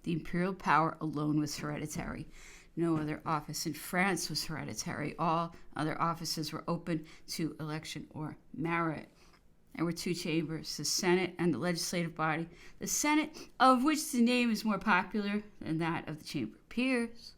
The imperial power alone was hereditary. No other office in France was hereditary. All other offices were open to election or merit. There were two chambers, the Senate and the legislative body. The Senate, of which the name is more popular than that of the Chamber of Peers,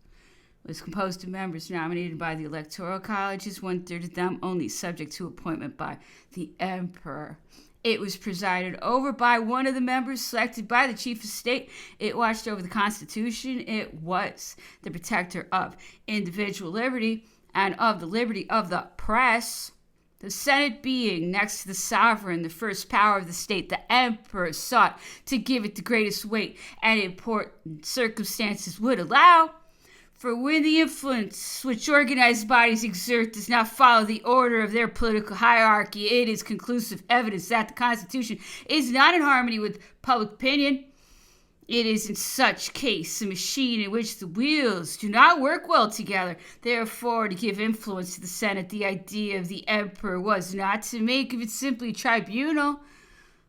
was composed of members nominated by the electoral colleges, 1/3 of them only subject to appointment by the emperor. It was presided over by one of the members selected by the chief of state. It watched over the Constitution. It was the protector of individual liberty and of the liberty of the press. The Senate being, next to the sovereign, the first power of the state, the emperor sought to give it the greatest weight and important circumstances would allow. For when the influence which organized bodies exert does not follow the order of their political hierarchy, it is conclusive evidence that the Constitution is not in harmony with public opinion. It is in such case a machine in which the wheels do not work well together. Therefore, to give influence to the Senate, the idea of the emperor was not to make of it simply a tribunal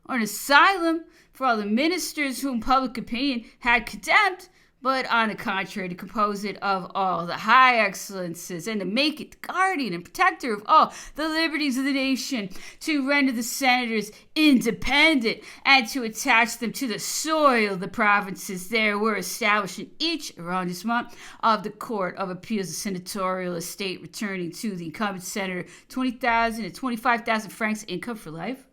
or an asylum for all the ministers whom public opinion had condemned, but on the contrary, to compose it of all the high excellences and to make it the guardian and protector of all the liberties of the nation, to render the senators independent and to attach them to the soil of the provinces there were established in each arrondissement of the Court of Appeals, the senatorial estate returning to the incumbent senator 20,000 and 25,000 francs income for life.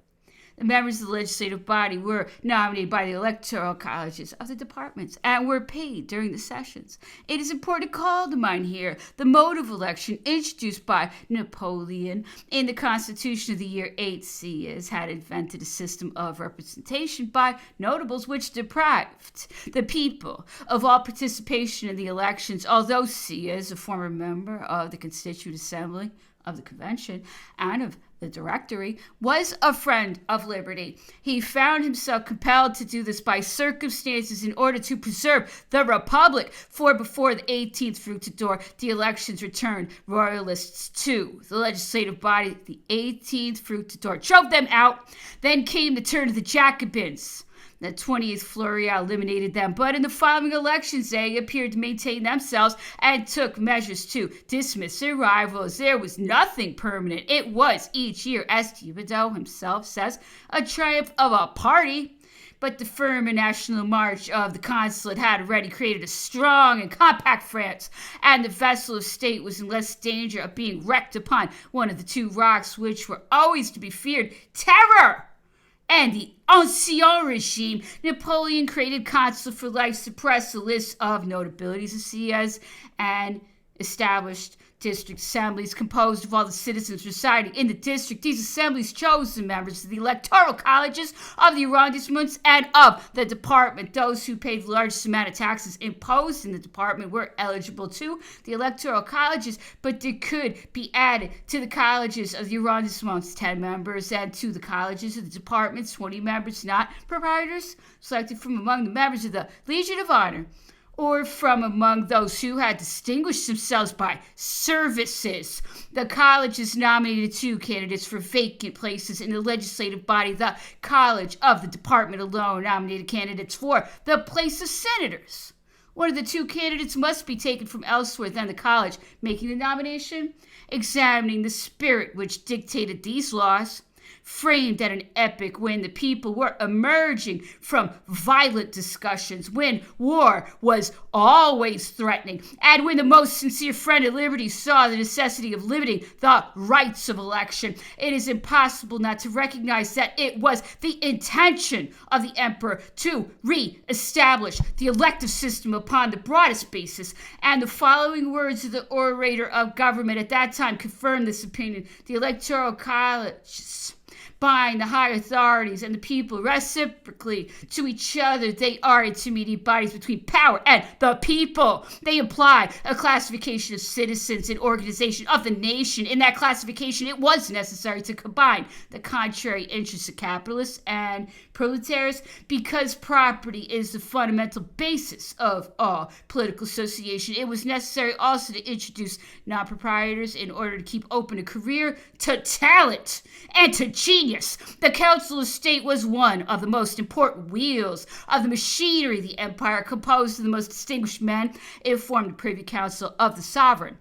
The members of the legislative body were nominated by the electoral colleges of the departments and were paid during the sessions. It is important to call to mind here the mode of election introduced by Napoleon in the Constitution of the year 8 Sieyès had invented a system of representation by notables which deprived the people of all participation in the elections, although Sieyès, a former member of the Constituent Assembly of the Convention and of the Directory, was a friend of liberty. He found himself compelled to do this by circumstances in order to preserve the Republic, for before the 18th Fructidor, the elections returned royalists to the legislative body. The 18th Fructidor drove them out. Then came the turn of the Jacobins. The 20th Floreal eliminated them, but in the following elections they appeared to maintain themselves and took measures to dismiss their rivals. There was nothing permanent. It was each year, as Thibodeau himself says, a triumph of a party. But the firm and national march of the consulate had already created a strong and compact France, and the vessel of state was in less danger of being wrecked upon one of the two rocks which were always to be feared, terror and the Ancien regime. Napoleon created consul for life, suppressed the list of notabilities of Sieyès, and established district assemblies composed of all the citizens residing in the district. These assemblies chose the members of the electoral colleges of the arrondissements and of the department. Those who paid the largest amount of taxes imposed in the department were eligible to the electoral colleges, but there could be added to the colleges of the arrondissements 10 members, and to the colleges of the departments 20 members, not proprietors, selected from among the members of the Legion of Honor, or from among those who had distinguished themselves by services. The colleges nominated 2 candidates for vacant places in the legislative body. The college of the department alone nominated candidates for the place of senators. One of the 2 candidates must be taken from elsewhere than the college making the nomination. Examining the spirit which dictated these laws, framed at an epoch when the people were emerging from violent discussions, when war was always threatening, and when the most sincere friend of liberty saw the necessity of limiting the rights of election, it is impossible not to recognize that it was the intention of the emperor to re-establish the elective system upon the broadest basis, and the following words of the orator of government at that time confirmed this opinion. The electoral colleges bind the high authorities and the people reciprocally to each other. They are intermediate bodies between power and the people. They imply a classification of citizens and organization of the nation. In that classification, it was necessary to combine the contrary interests of capitalists and proletariats, because property is the fundamental basis of all political association. It was necessary also to introduce non-proprietors in order to keep open a career to talent and to genius. genius. The Council of State was one of the most important wheels of the machinery of the empire, composed of the most distinguished men. It formed the Privy Council of the sovereign.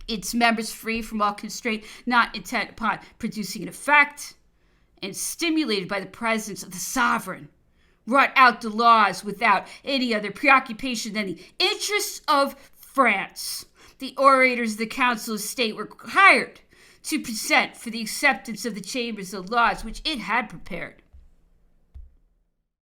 Its members free from all constraint, not intent upon producing an effect, and stimulated by the presence of the sovereign, wrought out the laws without any other preoccupation than the interests of France. The orators of the Council of State were hired to present for the acceptance of the chambers the laws which it had prepared.